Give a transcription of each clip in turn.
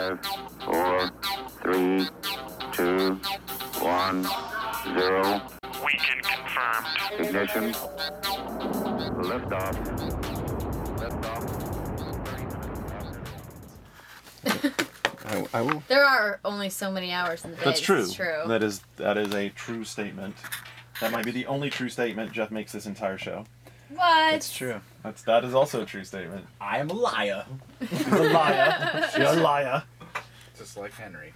5, 4, 3, 2, 1, 0. Weekend confirmed. Ignition. Liftoff. Liftoff. I will. There are only so many hours in the day. That's true. It's true. That is a true statement. That might be the only true statement Jeff makes this entire show. What? That's true. That is also a true statement. I am a liar. She's a liar. She's a liar. Just like Henry.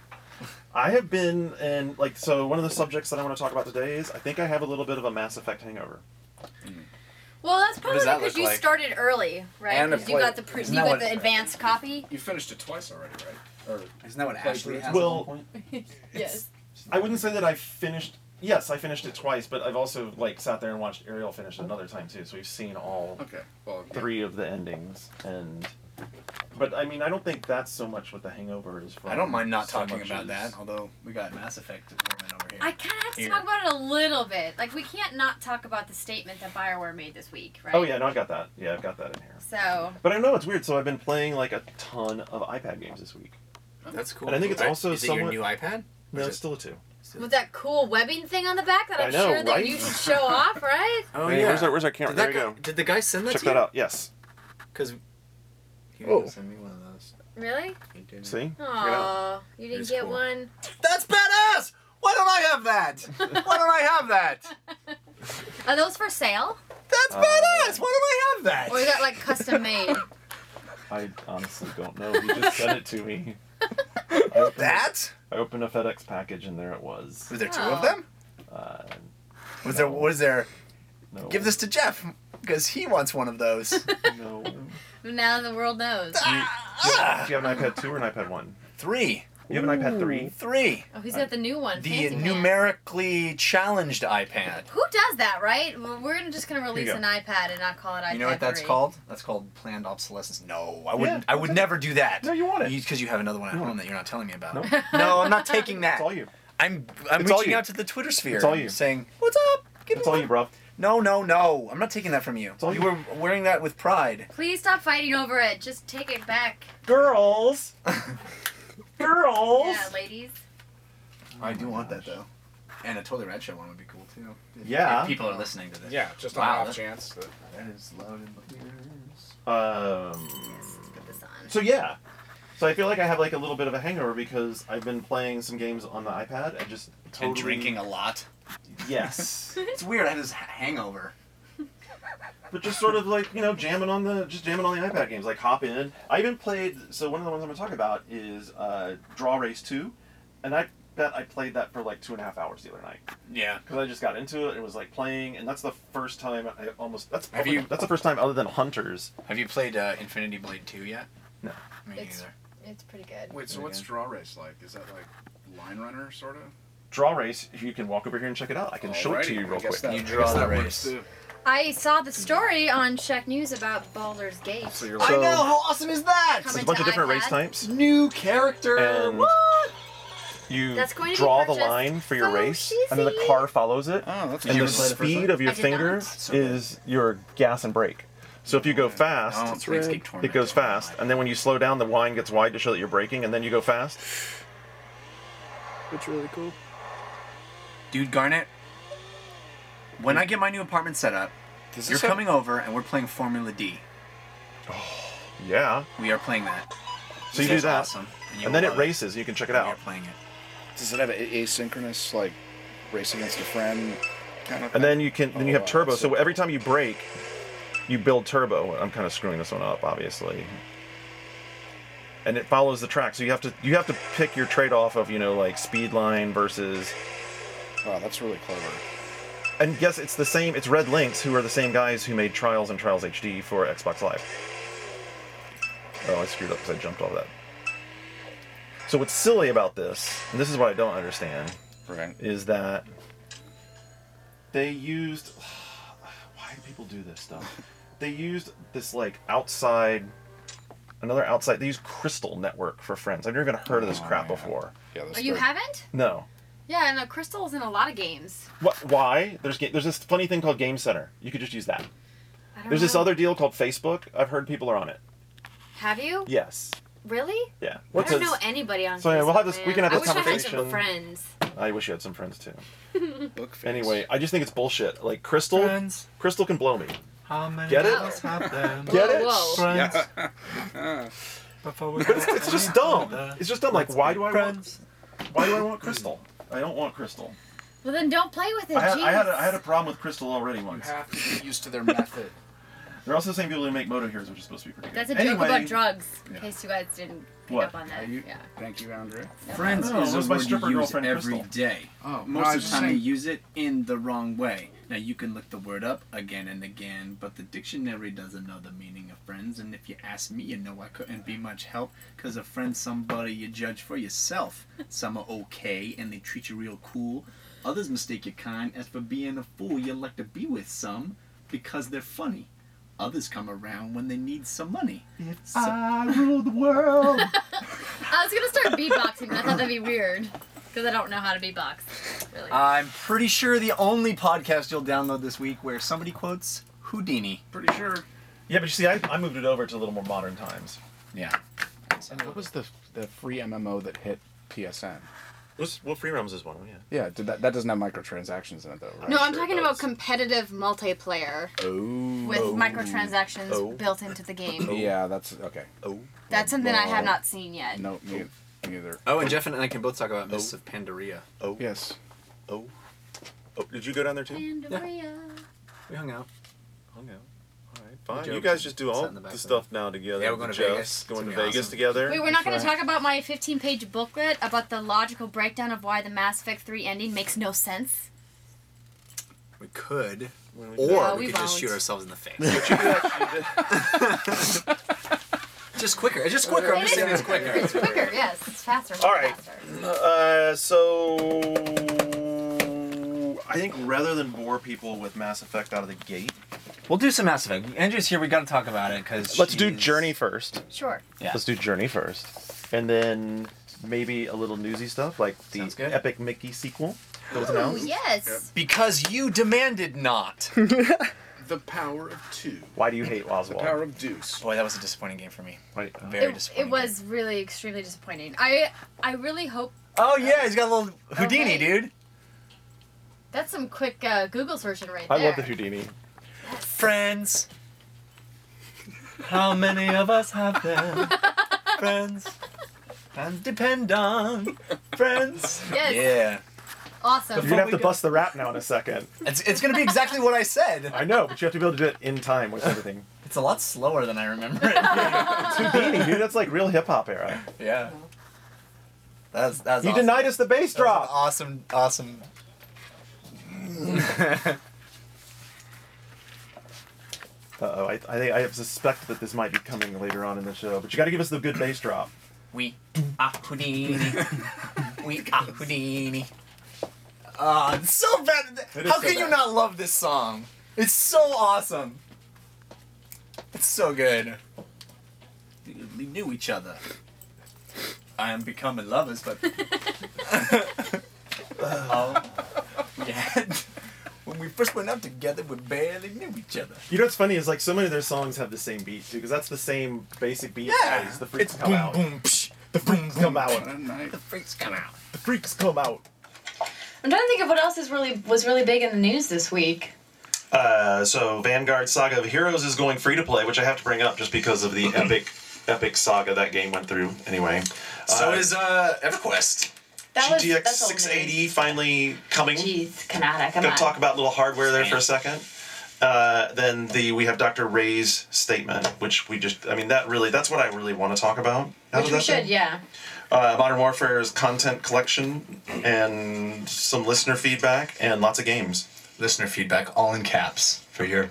I have been in, so one of the subjects that I want to talk about today is I think I have a little bit of a Mass Effect hangover. Well, that's probably does that because look you like? started early, right? And Because to you play- got the Isn't you that got what- the advanced copy. You finished it twice already, right? Or Isn't that what Ashley has Well- at one point? Yes. I wouldn't say that I finished. Yes, I finished it twice, but I've also sat there and watched Ariel finish it another time too. So we've seen all okay, well, yeah. 3 of the endings, but I mean, I don't think that's so much what the hangover is from. I don't mind not so talking much about as- that, although we got Mass Effect woman over here. I kind of have to Here. talk about it a little bit. Like, we can't not talk about the statement that BioWare made this week, right? Oh yeah, no, I've got that. Yeah, I've got that in here. So. But I know it's weird. So I've been playing a ton of iPad games this week. That's cool. And I think it's also Is it your somewhat- new iPad? No, Is it's it- still a 2. With that cool webbing thing on the back that I I'm know, sure that right? you should show off, right? Oh Hey, yeah. where's our camera? Did There that you guy, go. Did the guy send that Check to you? that out. Yes. Because he Oh. didn't send me one of those. Really? He didn't. See? Aww, you didn't It's get cool. one? That's badass! Why don't I have that? Why don't I have that? Are those for sale? That's badass! Why don't I have that? Or is that like custom made? I honestly don't know. He just sent it to me. That? I opened a FedEx package and there it was. Was there 2 Oh. of them? Was there? No. Give this to Jeff because he wants one of those. No. Now the world knows. Do you have an iPad 2 or an iPad 1? 3. You have an iPad 3? 3. Oh, he's got the new one. The Fancy man. numerically challenged iPad. Who does that, right? Well, we're just gonna release go. an iPad and not call it iPad. You know what that's 3. called? That's called planned obsolescence. No, I wouldn't. Yeah, I would never do that. No, you want it. Because you have another one at You want home it. that you're not telling me about. No. No, I'm not taking that. It's all you. I'm It's all reaching you. out to the Twitter sphere. It's all you. Saying, "What's up? Give It's me all one." you, bro. No, no, no. I'm not taking that from you. all You you. were wearing that with pride. Please stop fighting over it. Just take it back. Girls! Girls! Yeah, ladies. I do want that though. And a Totally Red Show one would be cool too. Yeah. If people are listening to this. Yeah, just Wow, on the off that- chance. That, That is loud in my ears. Yes, let's put this on. So yeah. So I feel like I have a little bit of a hangover because I've been playing some games on the iPad and just totally... And drinking a lot. Yes. It's weird. I had this hangover. But just sort of jamming on the iPad games, hop in. I even played, so one of the ones I'm going to talk about is Draw Race 2, and I bet I played that for 2.5 hours the other night. Yeah. Because I just got into it and was playing, and that's the first time that's Have you- the first time other than Hunters. Have you played Infinity Blade 2 yet? No. Me It's- neither. It's pretty good. wait, so what's Draw Race like? Is that like Line Runner, sort of? Draw Race, if you can walk over here and check it out. I can show it to you real quick. You draw the race. I saw the story on Czech News about Baldur's Gate. So you're I like, know! How awesome is that? Coming There's a bunch of to different race iPad. types, New character! and What? you That's going to be draw the purchased. line for your So race, and then the cheesy. car follows it. oh, that's And you the ever play the first speed one? of your I did finger not. So good. is your gas and brake. So if you go fast, Oh, Planescape Torment. it goes fast, and then when you slow down, the line gets wide to show that you're braking, and then you go fast. It's really cool. Dude, Garnett, when I get my new apartment set up, Does you're this have- coming over and we're playing Formula D. Yeah. We are playing that. So you This do is that, awesome. you and then will it love races. You can check it We out. are playing it. Does it have an asynchronous, race against a friend kind of thing? And then you can then you have Oh, turbo. that's So so every time you brake, you build turbo. I'm kind of screwing this one up, obviously. And it follows the track. So you have to pick your trade-off of speed line versus. Wow, that's really clever. And guess it's the same. It's Red Lynx, who are the same guys who made Trials and Trials HD for Xbox Live. Oh, I screwed up because I jumped all that. So what's silly about this, and this is what I don't understand, Right. is that they used. Why do people do this stuff? They used this another outside. They use Crystal Network for friends. I've never even heard of this crap yeah. before. Yeah, Oh, you haven't? No. Yeah, and Crystal's in a lot of games. What? Why? There's this funny thing called Game Center. You could just use that. I don't There's this know. other deal called Facebook. I've heard people are on it. Have you? Yes. Really? Yeah. I don't know anybody on So yeah, Facebook, we'll have this. man. We can have I this wish conversation. I had some friends. I wish you had some friends too. Book face. Anyway, I just think it's bullshit. Like Crystal, Friends. Crystal can blow me. How many Get it? of us have them? Get it? Whoa. Friends. Yeah. Before we But it's just dumb. It's just dumb. Like, why do I want? Friends. Why do I want Crystal? I don't want Crystal. Well, then don't play with it. I had jeez. a problem with Crystal already You once. have to get used to their method. They're also the same people who make Moto Heroes, which is supposed to be pretty good. That's a joke Anyway, about drugs, in Yeah. case you guys didn't pick What? up on that. Yeah. Thank you, Andrea. Friends No, is it was a my word stripper you use girlfriend, every Crystal. day. Oh, no, Most I of was the just time you saying- use it in the wrong way. Now you can look the word up again and again, but the dictionary doesn't know the meaning of friends. And if you ask me, you know I couldn't be much help, because a friend's somebody you judge for yourself. Some are okay and they treat you real cool. Others mistake you kind. As for being a fool, you like to be with some because they're funny. Others come around when they need some money. I rule the world. I was gonna start beatboxing, but I thought that'd be weird because I don't know how to beatbox. Really. I'm pretty sure the only podcast you'll download this week where somebody quotes Houdini. Pretty sure. Yeah, but you see, I moved it over to a little more modern times. Yeah. And what was the free MMO that hit PSN? What Free Realms is one? Oh, yeah. Yeah, that doesn't have microtransactions in it though, right? no, I'm sure talking it about does. competitive multiplayer Oh. with microtransactions Oh. built into the game. Yeah, that's okay. Oh. That's something I have Well, not seen yet. No, me neither. Oh, and Jeff and I can both talk about Mists of Pandaria. Oh. Yes. Oh. Oh. Did you go down there too? Pandaria. We hung out. Oh no. All right. Fine. Joke You guys just do sat all in the back the of stuff now together. Yeah, we're going The to Jeffs Vegas. Going It's to gonna be Vegas awesome. together. Wait, we're not going That's to right. talk about my 15-page booklet about the logical breakdown of why the Mass Effect 3 ending makes no sense. We could. When we- Or No, we we could just won't. shoot ourselves in the face. But you actually did. Just quicker. It's just quicker. I'm just saying it's quicker. It's quicker, yes. It's faster. All right. Faster. So I think rather than bore people with Mass Effect out of the gate, We'll do some Mass Effect. Andrew's here. We got to talk about it because let's do Journey first. Sure. Yeah. Let's do Journey first, and then maybe a little newsy stuff like the Sounds good. Epic Mickey sequel that was Oh, announced. yes. Because you demanded not. The Power of Two. Why do you hate The Oswald? Power of Deuce. Boy, that was a disappointing game for me. Why- Very It disappointing. was really extremely disappointing. I really hope Oh yeah, he's got a little Houdini, hey. dude. that's some quick Google searching right I there. love the Houdini. Friends. How many of us have them? Friends. Friends depend on friends. Yes. Yeah. Awesome. You're gonna have to bust the rap now in a second. It's gonna be exactly what I said. I know, but you have to be able to do it in time with everything. It's a lot slower than I remember it. It's Houdini, dude. That's like real hip hop era. Yeah. That's You awesome. denied us the bass That was drop. an awesome. Uh-oh, I have suspect that this might be coming later on in the show, but you got to give us the good bass drop. We are Houdini. We are Houdini. It's so bad. It is How so can you bad. not love this song? It's so awesome. It's so good. We knew each other. I am becoming lovers, but oh, yeah. When we first went out together, we barely knew each other. You know what's funny is like so many of their songs have the same beat too, because that's the same basic beat as the freaks it's come boom, out. boom, psh, The freaks come out. What a night. the freaks come out. The freaks come out. I'm trying to think of what else was really big in the news this week. So Vanguard Saga of Heroes is going free to play, which I have to bring up just because of the epic saga that game went through. Anyway, So is EverQuest. That's GTX old news. 680 finally coming. Jeez, Cannata, come Gonna on. talk about little hardware there for a second. Then we have Dr. Ray's statement, which that's what I really want to talk about. out Which of we that should, thing. yeah. Modern Warfare's content collection and some listener feedback and lots of games. Listener feedback, all in caps, for your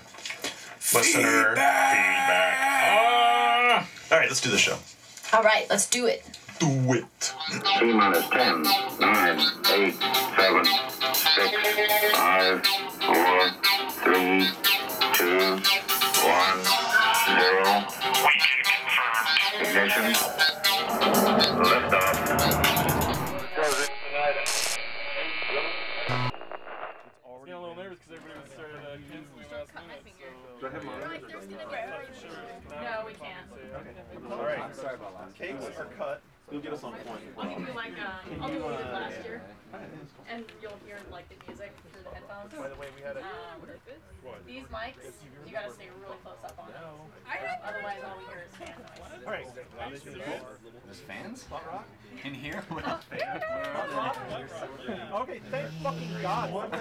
Listener feedback. All right, let's do the show. All right, let's do it. Do it. T minus 10, 9, 8, 7, 6, 5, 4, 3, 2, 1, 0. Ignition. Liftoff. A little nervous because everybody was started canceling last minute. So. No, we can't. All right. Cakes are cut. You'll get us on point. I'll give you like I'll do what we did last year, and you'll hear like the music through the headphones. By the way, we had a. These mics, you gotta stay really close up on them. Otherwise, all we hear is fan noise. All right. There's fans? In here? Okay, thank fucking God.